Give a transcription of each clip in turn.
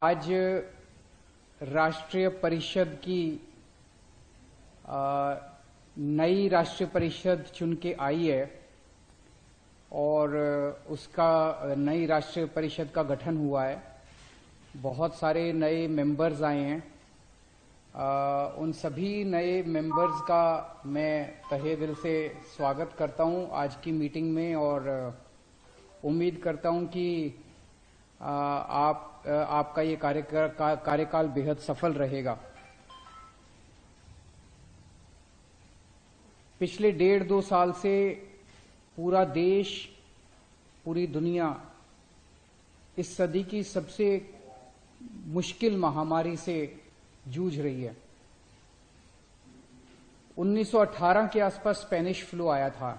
आज राष्ट्रीय परिषद की नई राष्ट्रीय परिषद चुन के आई है और उसका नई राष्ट्रीय परिषद का गठन हुआ है। बहुत सारे नए मेंबर्स आए हैं। उन सभी नए मेंबर्स का मैं तहे दिल से स्वागत करता हूं आज की मीटिंग में और उम्मीद करता हूं कि आपका ये कार्यकाल बेहद सफल रहेगा। पिछले 1.5-2 साल से पूरा देश, पूरी दुनिया इस सदी की सबसे मुश्किल महामारी से जूझ रही है। 1918 के आसपास स्पेनिश फ्लू आया था,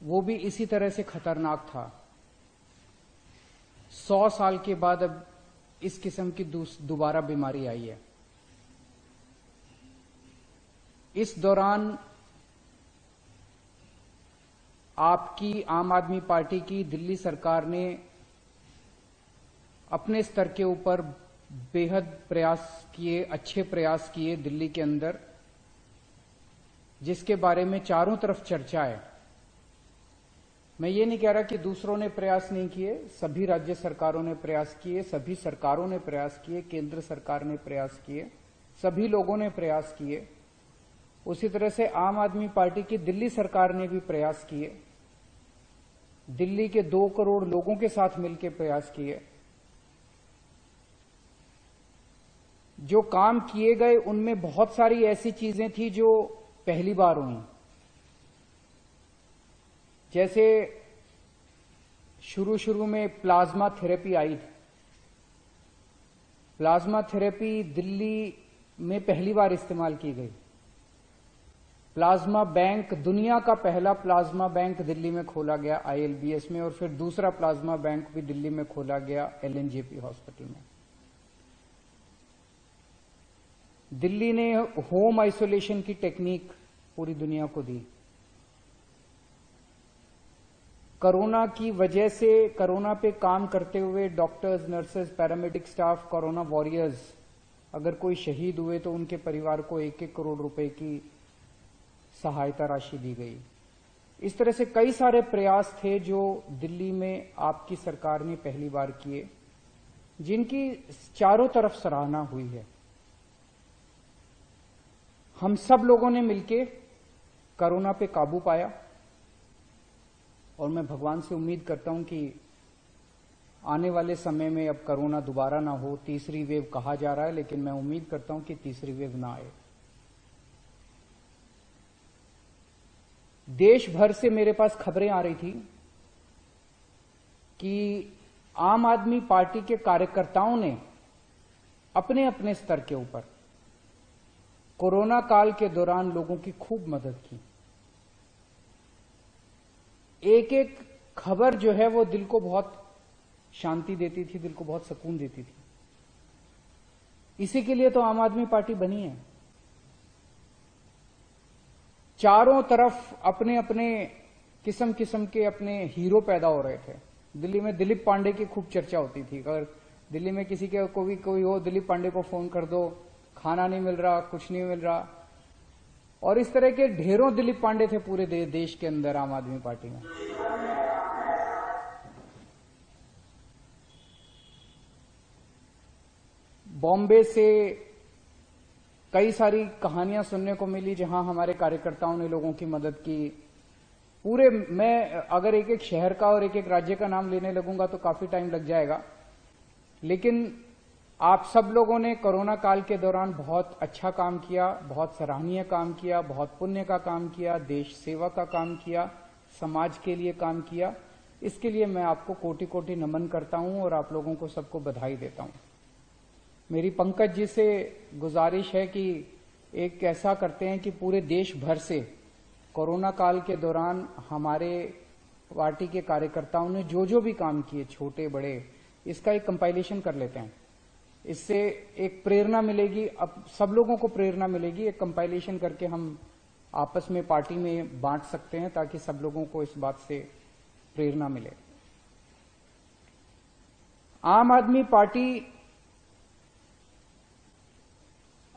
वो भी इसी तरह से खतरनाक था। 100 साल के बाद अब इस किस्म की दोबारा बीमारी आई है। इस दौरान आपकी आम आदमी पार्टी की दिल्ली सरकार ने अपने स्तर के ऊपर बेहद प्रयास किए, अच्छे प्रयास किए दिल्ली के अंदर, जिसके बारे में चारों तरफ चर्चा है। मैं ये नहीं कह रहा कि दूसरों ने प्रयास नहीं किए, सभी राज्य सरकारों ने प्रयास किए, सभी सरकारों ने प्रयास किए, केंद्र सरकार ने प्रयास किए, सभी लोगों ने प्रयास किए। उसी तरह से आम आदमी पार्टी की दिल्ली सरकार ने भी प्रयास किए, दिल्ली के 2 करोड़ लोगों के साथ मिलकर प्रयास किए। जो काम किए गए उनमें बहुत सारी ऐसी चीजें थी जो पहली बार हुई। जैसे शुरू में प्लाज्मा थेरेपी आई थी। प्लाज्मा थेरेपी दिल्ली में पहली बार इस्तेमाल की गई। प्लाज्मा बैंक, दुनिया का पहला प्लाज्मा बैंक दिल्ली में खोला गया ILBS में, और फिर दूसरा प्लाज्मा बैंक भी दिल्ली में खोला गया LNJP हॉस्पिटल में। दिल्ली ने होम आइसोलेशन की टेक्निक पूरी दुनिया को दी। कोरोना की वजह से, कोरोना पे काम करते हुए doctors, nurses, paramedic staff, corona warriors, अगर कोई शहीद हुए तो उनके परिवार को 1-1 करोड़ रुपए की सहायता राशि दी गई। इस तरह से कई सारे प्रयास थे जो दिल्ली में आपकी सरकार ने पहली बार किए, जिनकी चारों तरफ सराहना हुई है। हम सब लोगों ने मिलकर कोरोना पे काबू पाया और मैं भगवान से उम्मीद करता हूं कि आने वाले समय में अब कोरोना दोबारा ना हो। तीसरी वेव कहा जा रहा है, लेकिन मैं उम्मीद करता हूं कि तीसरी वेव ना आए। देश भर से मेरे पास खबरें आ रही थी कि आम आदमी पार्टी के कार्यकर्ताओं ने अपने अपने स्तर के ऊपर कोरोना काल के दौरान लोगों की खूब मदद की। एक एक खबर जो है वो दिल को बहुत शांति देती थी, दिल को बहुत सुकून देती थी। इसी के लिए तो आम आदमी पार्टी बनी है। चारों तरफ अपने अपने किस्म किस्म के अपने हीरो पैदा हो रहे थे। दिल्ली में दिलीप पांडे की खूब चर्चा होती थी। अगर दिल्ली में किसी के कोई हो, दिलीप पांडे को फोन कर दो, खाना नहीं मिल रहा, कुछ नहीं मिल रहा। और इस तरह के ढेरों दिलीप पांडे थे पूरे देश के अंदर आम आदमी पार्टी में। बॉम्बे से कई सारी कहानियां सुनने को मिली जहां हमारे कार्यकर्ताओं ने लोगों की मदद की। पूरे, मैं अगर एक एक शहर का और एक एक राज्य का नाम लेने लगूंगा तो काफी टाइम लग जाएगा, लेकिन आप सब लोगों ने कोरोना काल के दौरान बहुत अच्छा काम किया, बहुत सराहनीय काम किया, बहुत पुण्य का काम किया, देश सेवा का काम किया, समाज के लिए काम किया। इसके लिए मैं आपको कोटि कोटि नमन करता हूं और आप लोगों को सबको बधाई देता हूं। मेरी पंकज जी से गुजारिश है कि एक ऐसा करते हैं कि पूरे देश भर से कोरोना काल के दौरान हमारे पार्टी के कार्यकर्ताओं ने जो जो भी काम किए, छोटे बड़े, इसका एक कंपाइलेशन कर लेते हैं। इससे एक प्रेरणा मिलेगी, अब सब लोगों को प्रेरणा मिलेगी। एक कंपाइलेशन करके हम आपस में पार्टी में बांट सकते हैं ताकि सब लोगों को इस बात से प्रेरणा मिले। आम आदमी पार्टी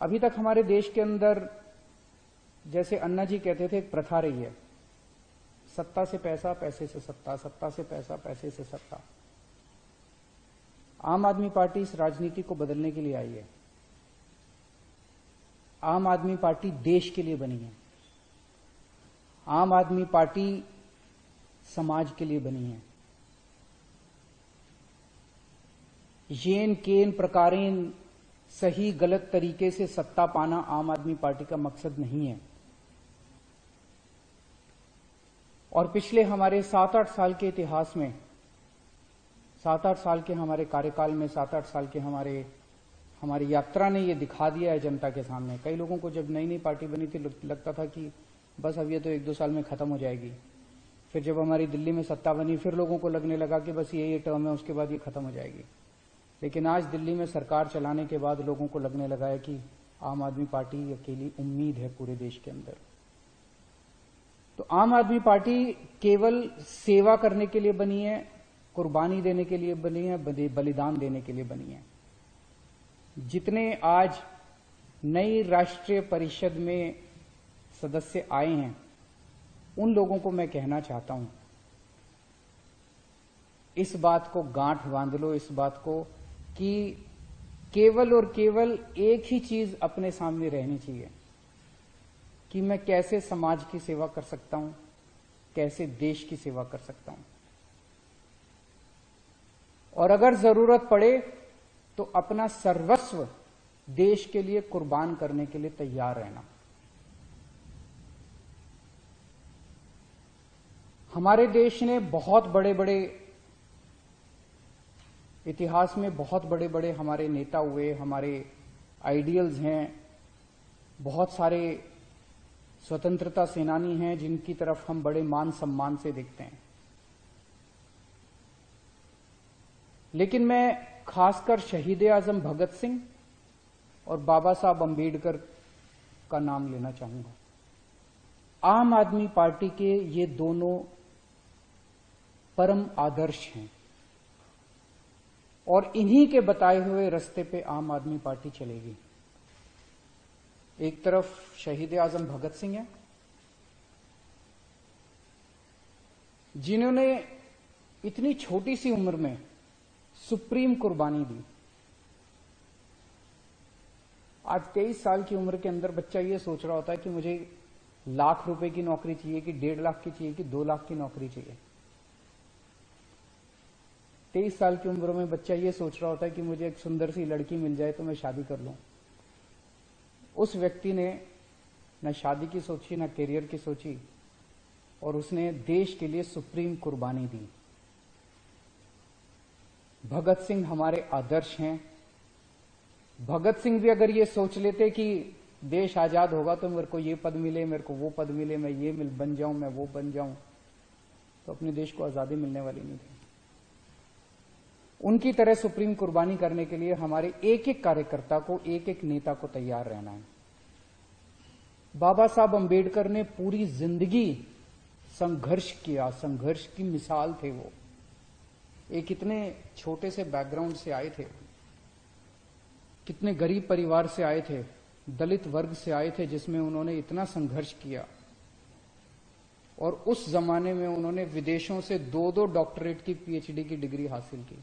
अभी तक हमारे देश के अंदर, जैसे अन्ना जी कहते थे, एक प्रथा रही है, सत्ता से पैसा, पैसे से सत्ता, सत्ता से पैसा, पैसे से सत्ता। आम आदमी पार्टी इस राजनीति को बदलने के लिए आई है। आम आदमी पार्टी देश के लिए बनी है। आम आदमी पार्टी समाज के लिए बनी है। येन केन प्रकारेन सही गलत तरीके से सत्ता पाना आम आदमी पार्टी का मकसद नहीं है। और पिछले हमारे 7-8 साल के इतिहास में, 7-8 साल के हमारे कार्यकाल में, 7-8 साल के हमारी यात्रा ने यह दिखा दिया है जनता के सामने। कई लोगों को जब नई नई पार्टी बनी थी लगता था कि बस अब ये तो 1-2 साल में खत्म हो जाएगी। फिर जब हमारी दिल्ली में सत्ता बनी, फिर लोगों को लगने लगा कि बस ये टर्म है, उसके बाद ये खत्म हो जाएगी। लेकिन आज दिल्ली में सरकार चलाने के बाद लोगों को लगने लगा है कि आम आदमी पार्टी अकेली उम्मीद है पूरे देश के अंदर। तो आम आदमी पार्टी केवल सेवा करने के लिए बनी है, कुर्बानी देने के लिए बनी है, बलिदान देने के लिए बनी है। जितने आज नई राष्ट्रीय परिषद में सदस्य आए हैं, उन लोगों को मैं कहना चाहता हूं, इस बात को गांठ बांध लो, इस बात को कि केवल और केवल एक ही चीज अपने सामने रहनी चाहिए कि मैं कैसे समाज की सेवा कर सकता हूं, कैसे देश की सेवा कर सकता हूं, और अगर जरूरत पड़े तो अपना सर्वस्व देश के लिए कुर्बान करने के लिए तैयार रहना। हमारे देश ने बहुत बड़े बड़े इतिहास में बहुत बड़े बड़े हमारे नेता हुए, हमारे आइडियल्स हैं, बहुत सारे स्वतंत्रता सेनानी हैं जिनकी तरफ हम बड़े मान सम्मान से देखते हैं। लेकिन मैं खासकर शहीद आजम भगत सिंह और बाबा साहब अंबेडकर का नाम लेना चाहूंगा। आम आदमी पार्टी के ये दोनों परम आदर्श हैं और इन्हीं के बताए हुए रास्ते पे आम आदमी पार्टी चलेगी। एक तरफ शहीद आजम भगत सिंह है जिन्होंने इतनी छोटी सी उम्र में सुप्रीम कुर्बानी दी। आज 23 साल की उम्र के अंदर बच्चा ये सोच रहा होता है कि मुझे लाख रुपए की नौकरी चाहिए कि 1.5 लाख की चाहिए कि 2 लाख की नौकरी चाहिए। 23 साल की उम्र में बच्चा ये सोच रहा होता है कि मुझे एक सुंदर सी लड़की मिल जाए तो मैं शादी कर लूं। उस व्यक्ति ने न शादी की सोची, न करियर की सोची, और उसने देश के लिए सुप्रीम कुर्बानी दी। भगत सिंह हमारे आदर्श हैं। भगत सिंह भी अगर ये सोच लेते कि देश आजाद होगा तो मेरे को ये पद मिले, मेरे को वो पद मिले, मैं ये बन जाऊं, मैं वो बन जाऊं, तो अपने देश को आजादी मिलने वाली नहीं थी। उनकी तरह सुप्रीम कुर्बानी करने के लिए हमारे एक एक कार्यकर्ता को, एक एक नेता को तैयार रहना है। बाबा साहब अंबेडकर ने पूरी जिंदगी संघर्ष किया, संघर्ष की मिसाल थे वो। एक इतने छोटे से बैकग्राउंड से आए थे, कितने गरीब परिवार से आए थे, दलित वर्ग से आए थे, जिसमें उन्होंने इतना संघर्ष किया। और उस जमाने में उन्होंने विदेशों से 2-2 डॉक्टरेट की पीएचडी की डिग्री हासिल की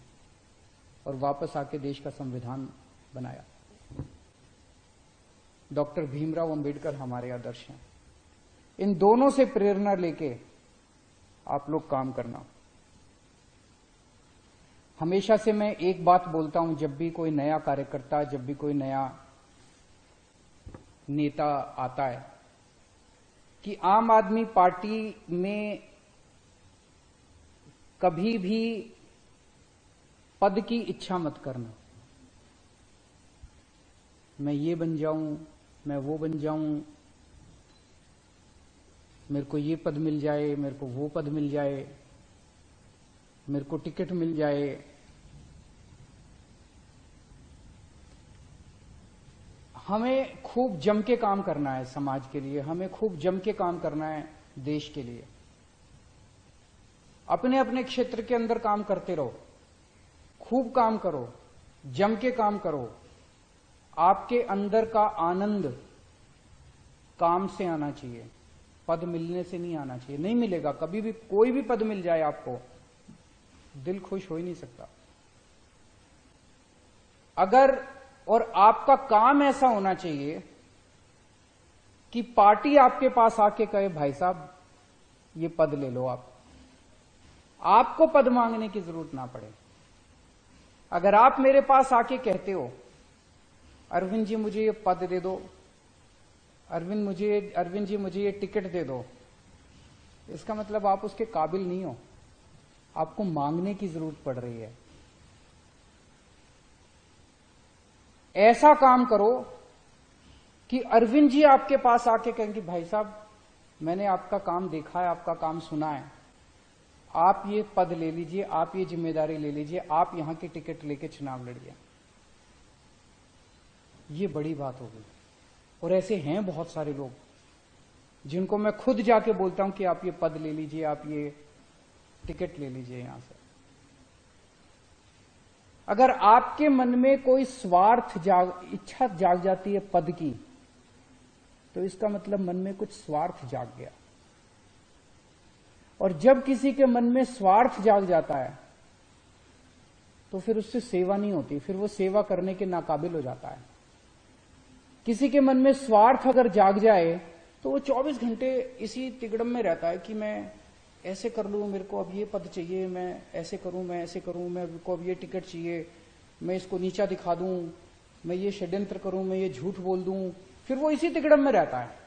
और वापस आके देश का संविधान बनाया। डॉक्टर भीमराव अंबेडकर हमारे आदर्श हैं। इन दोनों से प्रेरणा लेके आप लोग काम करना। हमेशा से मैं एक बात बोलता हूं, जब भी कोई नया कार्यकर्ता, जब भी कोई नया नेता आता है, कि आम आदमी पार्टी में कभी भी पद की इच्छा मत करना। मैं ये बन जाऊं, मैं वो बन जाऊं, मेरे को ये पद मिल जाए, मेरे को वो पद मिल जाए, मेरे को टिकट मिल जाए। हमें खूब जम के काम करना है समाज के लिए, हमें खूब जम के काम करना है देश के लिए। अपने अपने क्षेत्र के अंदर काम करते रहो, खूब काम करो, जम के काम करो। आपके अंदर का आनंद काम से आना चाहिए, पद मिलने से नहीं आना चाहिए। नहीं मिलेगा कभी भी, कोई भी पद मिल जाए आपको, दिल खुश हो ही नहीं सकता। अगर, और आपका काम ऐसा होना चाहिए कि पार्टी आपके पास आके कहे भाई साहब ये पद ले लो, आपको पद मांगने की जरूरत ना पड़े। अगर आप मेरे पास आके कहते हो अरविंद जी मुझे ये पद दे दो, अरविंद जी मुझे ये टिकट दे दो, इसका मतलब आप उसके काबिल नहीं हो, आपको मांगने की जरूरत पड़ रही है। ऐसा काम करो कि अरविंद जी आपके पास आके कहेंगे भाई साहब मैंने आपका काम देखा है, आपका काम सुना है, आप ये पद ले लीजिए, आप ये जिम्मेदारी ले लीजिए, आप यहां की टिकट लेके चुनाव लड़िए। ये बड़ी बात होगी। और ऐसे हैं बहुत सारे लोग जिनको मैं खुद जाके बोलता हूं कि आप ये पद ले लीजिए, आप ये टिकट ले लीजिए यहां से। अगर आपके मन में कोई स्वार्थ इच्छा जाग जाती है पद की, तो इसका मतलब मन में कुछ स्वार्थ जाग गया। और जब किसी के मन में स्वार्थ जाग जाता है तो फिर उससे सेवा नहीं होती, फिर वो सेवा करने के नाकाबिल हो जाता है। किसी के मन में स्वार्थ अगर जाग जाए तो वो 24 घंटे इसी तिगड़म में रहता है कि मैं ऐसे कर लूं, मेरे को अब ये पद चाहिए, मैं ऐसे करूं, मैं ऐसे करूं, मेरे को अब ये टिकट चाहिए, मैं इसको नीचा दिखा दूं, मैं ये षड्यंत्र करूं, मैं ये झूठ बोल दूं। फिर वो इसी तिगड़म में रहता है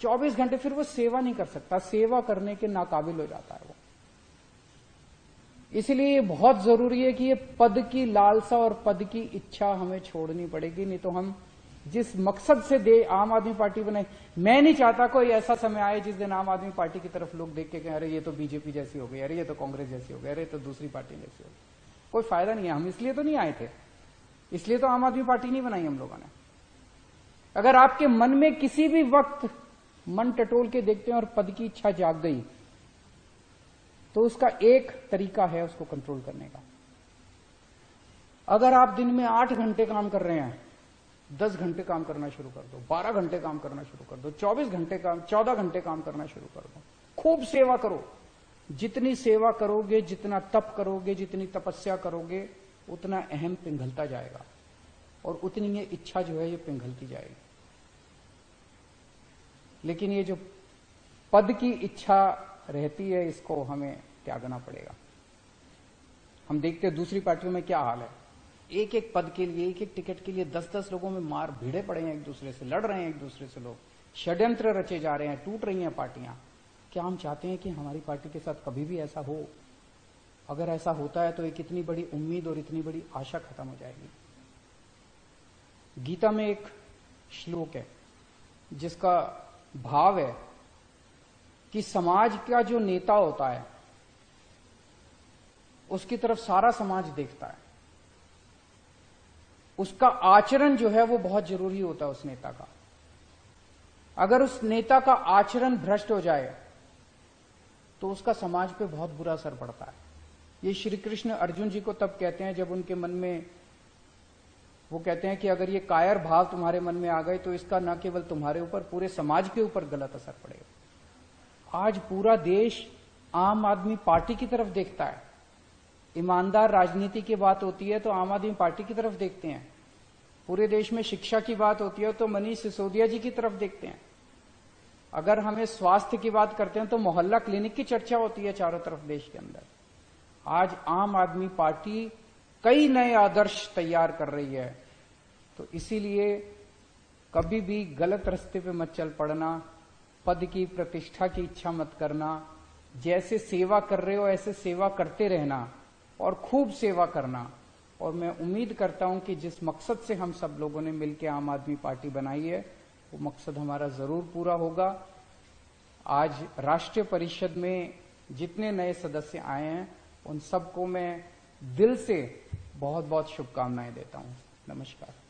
24 घंटे, फिर वो सेवा नहीं कर सकता, सेवा करने के नाकाबिल हो जाता है वो। इसलिए ये बहुत जरूरी है कि ये पद की लालसा और पद की इच्छा हमें छोड़नी पड़ेगी, नहीं तो हम जिस मकसद से आम आदमी पार्टी बनाई, मैं नहीं चाहता कोई ऐसा समय आए जिस दिन आम आदमी पार्टी की तरफ लोग देख के कहें अरे ये तो बीजेपी जैसी हो गई, अरे ये तो कांग्रेस जैसी हो गई, अरे तो दूसरी पार्टी जैसी हो गई। कोई फायदा नहीं है, हम इसलिए तो नहीं आए थे, इसलिए तो आम आदमी पार्टी नहीं बनाई हम लोगों ने। अगर आपके मन में किसी भी वक्त मन टटोल के देखते हैं और पद की इच्छा जाग गई, तो उसका एक तरीका है उसको कंट्रोल करने का। अगर आप दिन में 8 घंटे काम कर रहे हैं, 10 घंटे काम करना शुरू कर दो, 12 घंटे काम करना शुरू कर दो, 14 घंटे काम करना शुरू कर दो। खूब सेवा करो, जितनी सेवा करोगे, जितना तप करोगे, जितनी तपस्या करोगे, उतना अहम पिघलता जाएगा और उतनी ये इच्छा जो है ये पिघलती जाएगी। लेकिन ये जो पद की इच्छा रहती है, इसको हमें त्यागना पड़ेगा। हम देखते हैं दूसरी पार्टियों में क्या हाल है, एक एक पद के लिए, एक एक टिकट के लिए 10-10 लोगों में मार भिड़े पड़े हैं, एक दूसरे से लड़ रहे हैं, एक दूसरे से लोग षड्यंत्र रचे जा रहे हैं, टूट रही हैं पार्टियां। क्या हम चाहते हैं कि हमारी पार्टी के साथ कभी भी ऐसा हो? अगर ऐसा होता है तो एक इतनी बड़ी उम्मीद और इतनी बड़ी आशा खत्म हो जाएगी। गीता में एक श्लोक है जिसका भाव है कि समाज का जो नेता होता है उसकी तरफ सारा समाज देखता है, उसका आचरण जो है वो बहुत जरूरी होता है उस नेता का। अगर उस नेता का आचरण भ्रष्ट हो जाए तो उसका समाज पे बहुत बुरा असर पड़ता है। ये श्री कृष्ण अर्जुन जी को तब कहते हैं जब उनके मन में, वो कहते हैं कि अगर ये कायर भाव तुम्हारे मन में आ गए तो इसका न केवल तुम्हारे ऊपर, पूरे समाज के ऊपर गलत असर पड़ेगा। आज पूरा देश आम आदमी पार्टी की तरफ देखता है। ईमानदार राजनीति की बात होती है तो आम आदमी पार्टी की तरफ देखते हैं। पूरे देश में शिक्षा की बात होती है तो मनीष सिसोदिया जी की तरफ देखते हैं। अगर हमें स्वास्थ्य की बात करते हैं तो मोहल्ला क्लिनिक की चर्चा होती है चारों तरफ देश के अंदर। आज आम आदमी पार्टी कई नए आदर्श तैयार कर रही है, तो इसीलिए कभी भी गलत रास्ते पे मत चल पड़ना, पद की प्रतिष्ठा की इच्छा मत करना। जैसे सेवा कर रहे हो ऐसे सेवा करते रहना और खूब सेवा करना। और मैं उम्मीद करता हूं कि जिस मकसद से हम सब लोगों ने मिलकर आम आदमी पार्टी बनाई है वो मकसद हमारा जरूर पूरा होगा। आज राष्ट्रीय परिषद में जितने नए सदस्य आए हैं उन सबको मैं दिल से बहुत बहुत शुभकामनाएं देता हूं। नमस्कार।